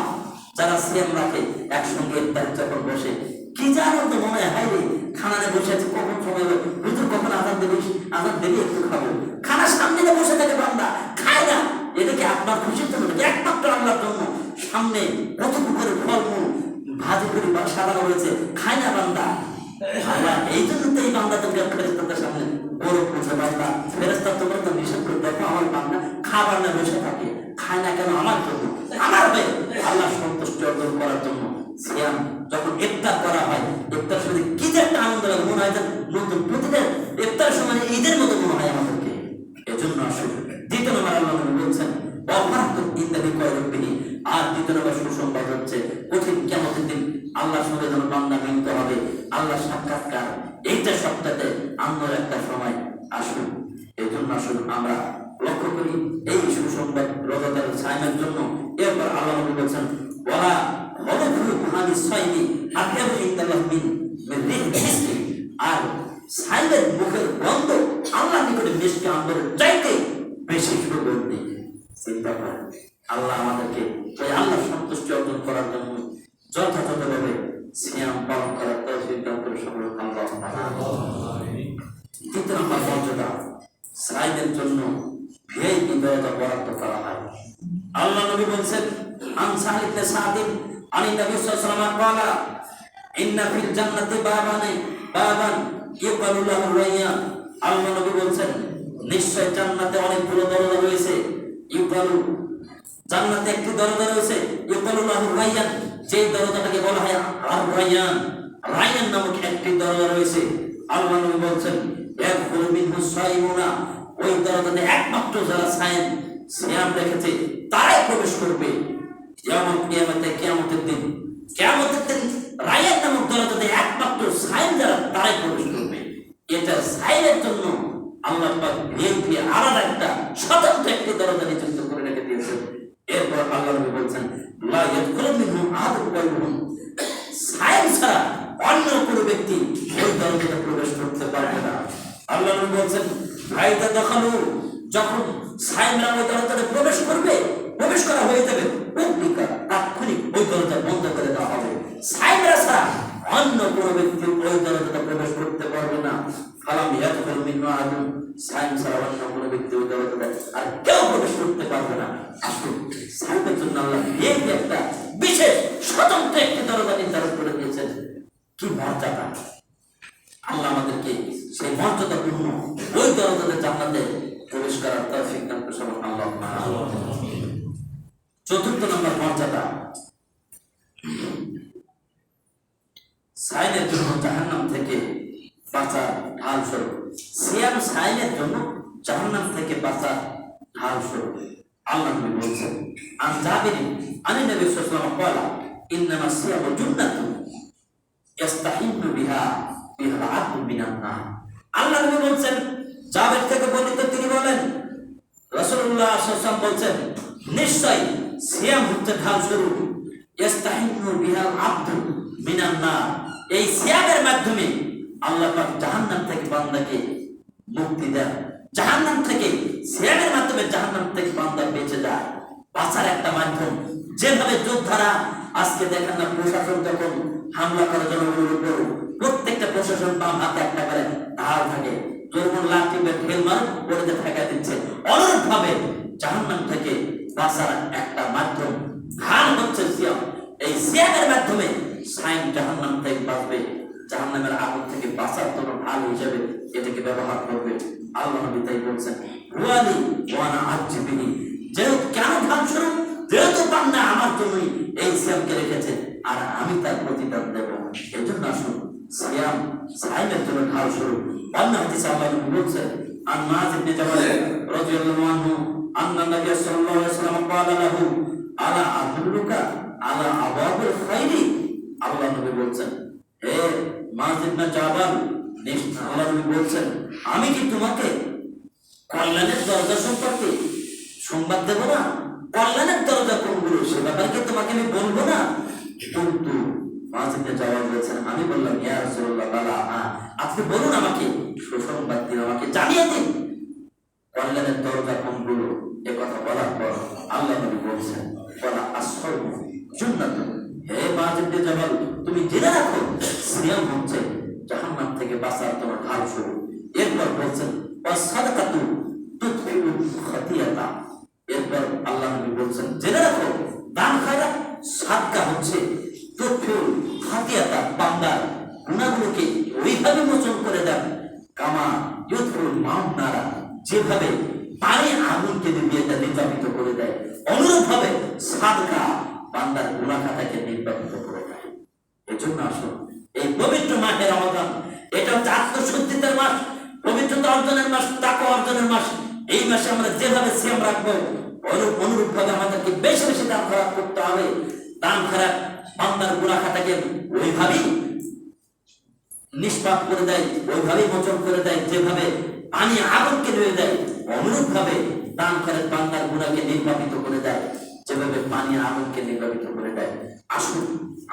যারা সিয়াম রাখে একসঙ্গে ইফতার যখন বসে কি যে আনন্দ, মনে হয় হাই রে খানারে বসে আছে, কখন সময় হবে, হুজুর কখন আজান দেবে, আজান দেবে একটু খাবো। খানার সামনে বসে থাকে বান্দা, খায় না। এটা কি আপনার খুশির জন্য? একমাত্র আল্লাহর জন্য। সামনে কত করে ফলমূল ভাজি করে সাজানো হয়েছে, খায় না বান্দা। আল্লাহ এই জন্য তো এই বান্দাদেরকে ফেরেশতাদের সামনে গৌরব করছে, বান্দা ফেরেশতা তোমরা তো নিষেধ করে দেখো আমার বান্দা খাবার না বসে থাকে, খায় না কেন? আমার জন্য, আমার হয়ে আল্লাহ সন্তুষ্টি অর্জন করার জন্য। সিয়াম যখন ইফতার করা হয়, ইফতার সময় কি যে একটা আনন্দ লাগে, মনে হয় যে নতুন প্রতিদিন ইফতার সময় ঈদের মতো মনে হয় আমাদেরকে। এজন্য আসুন দ্বিতীয় নম্বর আল্লাহ বলছেন অফারাতুন ইনদা লিকাইহি, আর দ্বিতীয় নম্বর সুসংবাদ হচ্ছে কঠিন কিয়ামতের দিন আল্লাহর সঙ্গে যেন বান্দা মিলিত হবে, আল্লাহ সাক্ষাৎকার, এইটা সপ্তাহে আনন্দের একটা সময়। আসুন এজন্য আসুন আমরা লক্ষ্য করি এই সুসংবাদ রোজাদার সাইমের জন্য। এরপর আল্লাহ নবী বলেছেন ওয়ালা হলফু হানি সাইমি আতাবু ইনদাল্লাহ মিন রিহি, আর সাইমের মুখের গন্ধ আল্লাহর নিকটে মিষ্টি আম্বরের চাইতে বেশি সুগন্ধি। চিন্তা করেন, আল্লাহ আমাদেরকে ওই আল্লাহ সন্তুষ্টি অর্জন করার জন্য যথাযথভাবে সিয়াম পালন করার তৌফিক দান করে সকল আল্লাহ। তৃতীয় নম্বর মর্যাদা, সাইমের জন্য ভিআইপি দরজা বরাদ্দ করা হয়। আল্লাহ নবী বলেছেন আন সাহিল ইবনে সাদিন আনি নবী সাল্লাল্লাহু আলাইহি ওয়াসাল্লাম ক্বালা ইন্না ফিল জান্নাতি বাবান ইউকালু লাহু রায়্যান। আল্লাহ নবী বলেছেন নিশ্চয় জান্নাতে অনেকগুলো দরজা রয়েছে। ইউকালু, জান্নাতে একটি দরজা রয়েছে, ইউকালু লাহু রায়্যান, যে দরজাটাকে বলা হয় আর রায়্যান, রায়্যান নামক একটি দরজা রয়েছে। আল্লাহ নবী বলেছেন ইয়াদখুলু মিনহু সাইমুনা, ওই দরজাতে একমাত্র যারা সিয়াম রেখেছে তারাই প্রবেশ করবে। কিয়ামতের দিন রায়্যান নামক দরজাতে একমাত্র সাইম যারা তারাই প্রবেশ করবে। এটা সাইমের জন্য আল্লাহ পাক ভিআইপি আলাদা একটা স্বতন্ত্র একটি দরজা নিযুক্ত করে রেখে দিয়েছেন। এরপর আল্লাহ নবী বলেছেন লা ইয়াদখুলু মিনহু আহাদুন গায়রুহুম, সাইম ছাড়া অন্য কোনো ব্যক্তি ওই দরজাতে প্রবেশ করতে পারবে না। আল্লাহ নবী বলেছেন ফাইদা দাখালু, যখন সাইমরা ওই দরজাতে প্রবেশ করবে, প্রবেশ করা হয়ে যাবে, তাৎক্ষণিক ওই দরজা বন্ধ করে দেওয়া হবে। সাইমরা ছাড়া অন্য কোনো ব্যক্তি ওই দরজাতে প্রবেশ করতে পারবে না। ফালাম ইয়াদখুল মিনহু আহাদুন, সাইম ছাড়া অন্য কোনো ব্যক্তি ওই দরজাতে আর কেউ প্রবেশ করতে পারবে না। আসুন সাইমের জন্য আল্লাহ এই একটা বিশেষ স্বতন্ত্র একটি দরজা নির্ধারণ করে দিয়েছেন। কি মর্যাদা! আল্লাহ আমাদেরকে সেই মর্যাদাপূর্ণ ওই দরজাতে জান্নাতে প্রবেশ করার তৌফিক দান করুন আল্লাহ। চতুর্থ নম্বর মর্যাদা, সাইনের জন্য জাহান্নাম থেকে বাঁচার ঢাল স্বরূপ। সিয়াম সাইনের জন্য জাহান্নাম থেকে বাঁচার ঢাল স্বরূপ। আল্লাহ নবী বলেছেন আন জাবির আনি নবী সাল্লাল্লাহু আলাইহি ওয়াসাল্লাম ক্বালা ইন্নামা সিয়ামু জুন্নাতুন ইস্তাহিন্নু বিহা আদু মিনান নার। আল্লাহ নবী বলেছেন, জাবির থেকে বর্ণিত, তিনি বলেন রাসূলুল্লাহ সাল্লাল্লাহু আলাইহি ওয়াসাল্লাম বলেছেন নিশ্চয় সিয়াম হচ্ছে ঢাল স্বরূপ, ইস্তাহিন্নু বিহা আদু মিনান নার। এই সিয়ামের মাধ্যমে আল্লাহ পাক জাহান্নাম থেকে বান্দাকে মুক্তি দেন। জাহান্নাম থেকে সিয়ামের মাধ্যমে জাহান্নাম থেকে বান্দা বেঁচে যায়, বাঁচার একটা মাধ্যম। যেভাবে যোদ্ধারা আজকে দেখেন না, প্রশাসন যখন হামলা করে জনগণের উপর, প্রত্যেকটা প্রশাসন বাম হাতে একটা করে ঢাল থাকে, যখন লাঠি বা ঢেল মার পড়ে ফেঁকা দিচ্ছে। অনুরূপ ভাবে জাহান্নাম থেকে বাঁচার একটা মাধ্যম ঢাল হচ্ছে সিয়াম। এই সিয়ামের মাধ্যমে সাইম জাহান্নাম থেকে বাঁচবে, জাহান্নামের আগুন থেকে বাঁচার জন্য ঢাল হিসেবে এটাকে ব্যবহার করবে। আল্লাহ নবী তাই বলছেন ওয়ালি ওয়ানা আজবিনি, যেহেতু কেন ঢাল স্বরূপ, যেহেতু বান্দা আমার জন্যই এই সিয়ামকে রেখেছে আর আমি তার প্রতিদান দেব। এই জন্য আসুন সিয়াম সাইমের জন্য ঢাল স্বরূপ। অন্য হাদিসে আল্লাহ নবী বলছেন আন মুআয ইবনে জাবাল রাদিয়াল্লাহু আনহু আন্না নবী সাল্লাল্লাহু আলাইহি ওয়াসাল্লাম ক্বালা লাহু আলা আদুল্লুকা আলা আবাবিল খাইরি। আল্লাহ নবী বলছেন হে মুআয ইবনে জাবাল, আল্লাহ নবী বলছেন আমি কি তোমাকে কল্যাণের দরজা সম্পর্কে সংবাদ দেব না? কল্যাণের দরজা কোনগুলো সে ব্যাপারে কি তোমাকে আমি বলবো না? কিন্তু মুআয ইবনে জাবাল বলেছেন, আমি বললাম ইয়া রাসূলুল্লাহ বালা, আপনি বলুন, আমাকে সুসংবাদ দিন, আমাকে জানিয়ে দিন কল্যাণের দরজা কোনগুলো। এ কথা বলার পর আল্লাহ নবী বলছেন, ওয়ালা আসফারু জান্নাতুন, হে মুআয ইবনে জাবাল, তুমি জেনে রাখো সিয়াম হচ্ছে জাহান্নাম থেকে বাঁচার তোমার ঢাল স্বরূপ। এরপর বলছেন ওয়াসাদাকাতু তুতফিউ খাতিয়াতা, এরপর আল্লাহ নবী বলছেন জেনে রাখো দান খয়রাত সাদকা হচ্ছে তুতফিউ খাতিয়াতা, বান্দার গুনাহগুলোকে ওইভাবে মোচন করে দেন কামা ইউতফিউল মাউন নারা, যেভাবে পানি আগুনকে নিভিয়ে দেয়, নির্বাপিত করে দেয়, অনুরূপভাবে সাদকা বান্দার গুনাহ খাতাকে নির্বাপিত করে দেয়। এজন্য আসুন, এই পবিত্র মাসে রমাদান, এটা হচ্ছে আত্মশুদ্ধির মাস, পবিত্রতা অর্জনের মাস, তাকওয়া অর্জনের মাস। এই মাসে আমরা যেভাবে সিয়াম রাখবো, অনুরূপ ভাবে আমাদেরকে বেশি বেশি দান খয়রাত করতে হবে। দান খয়রাত বান্দার গুনাহ খাতাকে ওইভাবেই নিষ্পাপ করে দেয়, ওইভাবেই মোচন করে দেয়, যেভাবে পানি আগুনকে নিয়ে দেয়, অনুরূপ ভাবে দান খয়রাত বান্দার গুনাহকে নির্বাপিত করে দেয়, যেভাবে পানি আগুনকে নির্বাপিত করে দেয়। আসুন,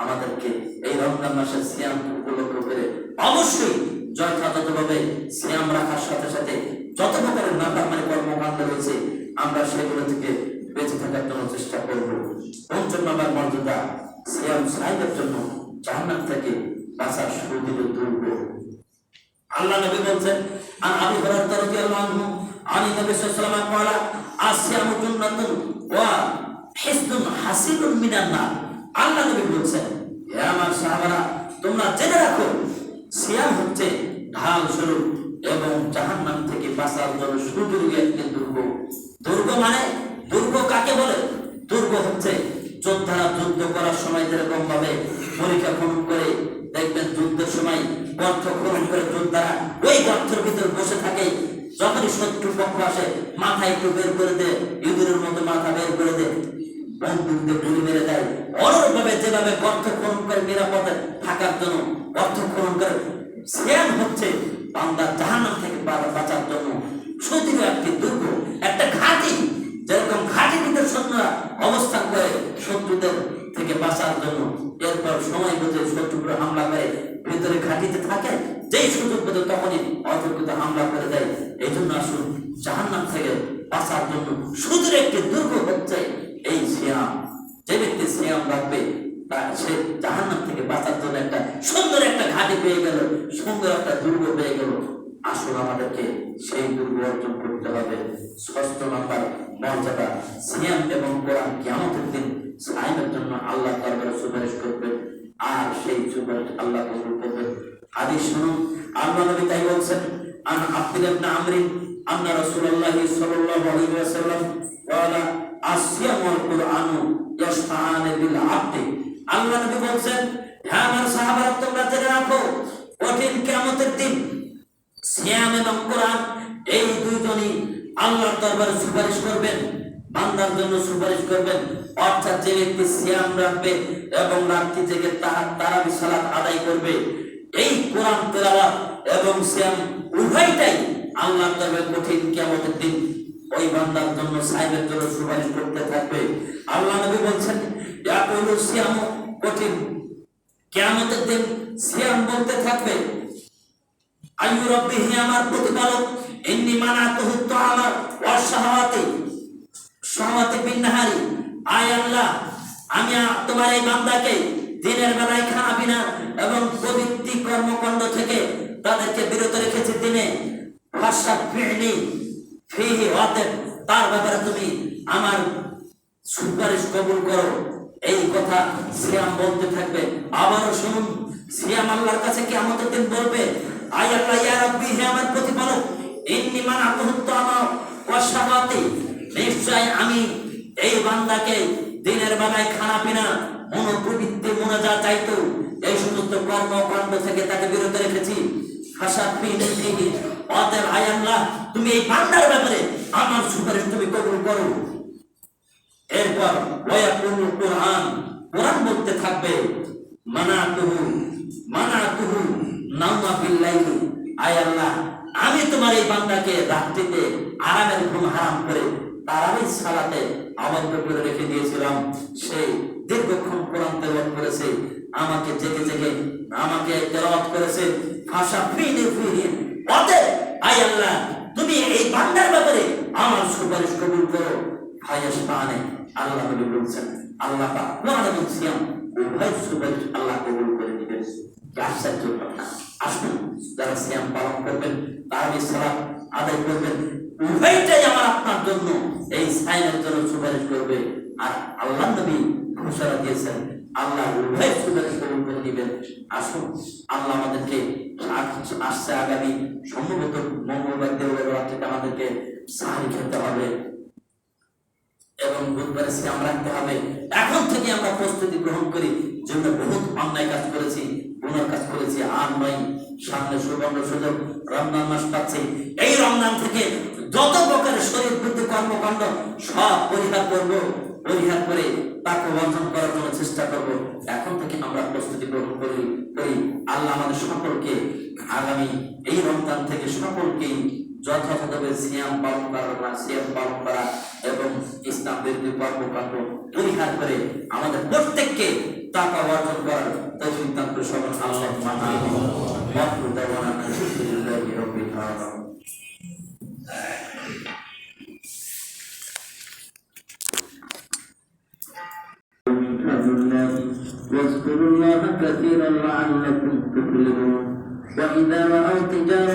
আমাদেরকে এই রমজান মাসের সিয়াম উপলক্ষ করে অবশ্যই যথাযথভাবে সিয়াম রাখার সাথে সাথে যত প্রকারের নাফরমানি কর্মকাণ্ড রয়েছে আমরা সেগুলো থেকে বেঁচে থাকার জন্য চেষ্টা করব। পঞ্চম নম্বর মর্যাদা, সিয়াম সাহেবের জন্য জাহান্নাম থেকে বাঁচার সুদৃঢ় দুর্গ। আল্লাহ নবী বলছেন, আন আবু হুরায়রা রাদিয়াল্লাহু আনহু আনি নবী সাল্লাল্লাহু আলাইহি ওয়াসাল্লাম قال আসিয়ামু জান্নাতুন ওয়া হিসনুন হাসিনুন মিনান নার। আল্লাহ নবী বলছেন, হে আমার সাহাবারা, তোমরা জেনে রাখো সিয়াম হচ্ছে ঢাল স্বরূপ এবং জাহান্নাম থেকে বাঁচার জন্য সুদৃঢ় একটি দুর্গ। দুর্গ মানে, দুর্গ কাকে বলে? দুর্গ হচ্ছে যোদ্ধারা যুদ্ধ করার সময় যেরকম ভাবে পরীক্ষা খনন করে, দেখবেন যুদ্ধের সময় গর্ত খনন করে যোদ্ধারা ওই গর্তের ভিতরে বসে থাকে, যখনই শত্রু পক্ষ আসে মাথা একটু বের করে দেয়, ইঁদুরের মতো মাথা বের করে দেয়, বন্দুক দিয়ে গুলি মেরে দেয়। অনুরূপভাবে যেভাবে গর্ত খনন করে নিরাপদে থাকার জন্য গর্ত খনন করে, সিয়াম হচ্ছে বান্দা জাহান্নাম থেকে বাঁচার জন্য সুদৃঢ় একটি দুর্গ, একটা ঘাঁটি। যেরকম ঘাঁটির ভিতরে সৈন্যরা অবস্থান করে শত্রুদের থেকে বাঁচার জন্য, এরপর সময় বুঝে শত্রুরা হামলা করে ভিতরে ঘাঁটিতে থাকে, যেই সুযোগ পেতে তখনই অতর্কিত হামলা করে দেয়। এই জন্য আসুন, জাহান্নাম থেকে বাঁচার জন্য সুদূর একটি দুর্গ হচ্ছে এই সিয়াম। যে ব্যক্তি সিয়াম রাখবে সে জাহান্নাম থেকে বাঁচার জন্য একটা সুন্দর একটা ঘাঁটি পেয়ে গেল, সুন্দর একটা দুর্গ পেয়ে গেল। আসুন, আমাদেরকে সেই দুর্গ অর্জন করতে হবে। ষষ্ঠ নম্বর মর্যাদা, সিয়াম এবং কোরআন কিয়ামতের দিন সাইমের জন্য আল্লাহ দরবারে সুপারিশ করবেন, আর সেই সুপারিশ আল্লাহ কবুল করবেন। হাদিস শুনুন, আল্লাহ নবী তাই বলছেন, আন আব্দুল্লাহ ইবনে আমর আন্না রাসূলুল্লাহ সাল্লাল্লাহু আলাইহি ওয়াসাল্লাম ক্বালা আসিয়ামু ওয়াল কুরআনু ইয়াশফাআন বিল আবদি। আল্লাহ নবী বলছেন, হে আমার সাহাবারা, তোমরা জেনে রাখো কঠিন কিয়ামতের দিন সিয়াম এবং কোরআন এই দুইজনই আল্লাহর দরবারে সুপারিশ করবেন, বান্দার জন্য সুপারিশ করবেন। অর্থাৎ যে ব্যক্তি সিয়াম রাখবে এবং রাত্রি জেগে তারাবি সালাত আদায় করবে, এই কোরআন তেলাওয়াত এবং সিয়াম উভয়টাই আল্লাহর দরবারে কঠিন কিয়ামতের দিন ওই বান্দার জন্য, সাহেবের জন্য সুপারিশ করতে থাকবে। আল্লাহ নবী বলছেন, ইয়াকুলু সিয়াম, কঠিন কিয়ামতের দিন সিয়াম বলতে থাকবে, আইয়ু রাব্বিহি, আমার প্রতিপালক, ইন্নী মানাতুহু তাআলা ওয়া শাহাওয়াতি বিন নাহারি, আয় আল্লাহ, আমি তোমার এই বান্দাকে দিনের বেলায় খানা পিনা এবং পবিত্র কর্মকাণ্ড থেকে তাদেরকে বিরত রেখেছি দিনে। ফাশফিনি ফিহি, অতএব তার ব্যাপারে তুমি আমার সুপারিশ কবুল করো। এই কথা সিয়াম বলতে থাকবে। আবারও শুনুন, সিয়াম আল্লাহর কাছে কিয়ামতের দিন বলবে, আয় আল্লাহ, ইয়া রাব্বি, হে আমার প্রতিপালক, ইন্নী মানাতুহু তাআলা ওয়া শাহাওয়াতি, নিশ্চয় আমি এই বান্দাকে দিনের বেলায় খানা পিনা, মনোপ্রবৃত্তি, মোনাজা চাইতো, এই সমস্ত কর্মকাণ্ড থেকে তাকে বিরত রেখেছি। অতএব আয় আল্লাহ, তুমি এই বান্দার ব্যাপারে আমার সুপারিশ তুমি কবুল করো। এরপর ওয়ায়াকুল কুরআন, কোরআন বলতে থাকবে, মানাতুহু নাওমা বিল লাইলি, আয় আল্লাহ, আমি তোমার এই বান্দাকে রাত্রিতে আরামের ঘুম হারাম করে তারাবি সালাতে আবদ্ধ করে রেখে দিয়েছিলাম, সেই দীর্ঘক্ষণ কোরআন তেলাওয়াত করেছে, আমাকে জেগে জেগে আমাকে তেলাওয়াত করেছে, ভাষা ফিরে ফিরে। অতএব আয় আল্লাহ, তুমি এই বান্দার ব্যাপারে আমার সুপারিশ কবুল করো। ভাইয়া শানে আল্লাহ নবী বলছেন, আল্লাহ পাক কোরআনে বলছেন উভয় সুপারিশ আল্লাহ কবুল করে নেবেন। কি আশ্চর্য কথা! আসুন, যারা সিয়াম পালন করবেন, তারাবি সালাত আদায় করবেন, উভয়টাই আমার আপনার জন্য এই সাইনের জন্য সুপারিশ করবে। আর আল্লাহ নবী ঘোষণা দিয়েছেন আল্লাহ উভয় সুপারিশ কবুল করে নেবেন। আসুন, আল্লাহ আমাদেরকে আসছে আগামী সম্ভবত মঙ্গলবার দেওয়ার থেকে আমাদেরকে সাহারি খেতে হবে এবং বুধবারে সিয়াম রাখতে হবে। এখন থেকে আমরা প্রস্তুতি গ্রহণ করি, যেন বহুত অন্যায় কাজ করেছি, গুনার কাজ করেছি, আর নয়। সামনে সুবর্ণ সুযোগ, রমজান মাস পাচ্ছি। এই রমজান থেকে যত প্রকারের শরীর বুদ্ধি কর্মকাণ্ড সব পরিহার করব, পরিহার করে তাকে অর্জন করার জন্য চেষ্টা করব। এখন থেকে আমরা প্রস্তুতি গ্রহণ করি। আল্লাহ আমাদের সকলকে আগামী এই রমজান থেকে সকলকেই যথাযথভাবে সিয়াম পালন করা এবং ইসলাম বিরোধী কর্মকাণ্ড পরিহার করে আমাদের প্রত্যেককে টাকা অর্জন করার তৌফিক দান করে সবার আল্লাহ واذكروا الله كثيرا لعلكم تفلحون وإذا رأوا تجارة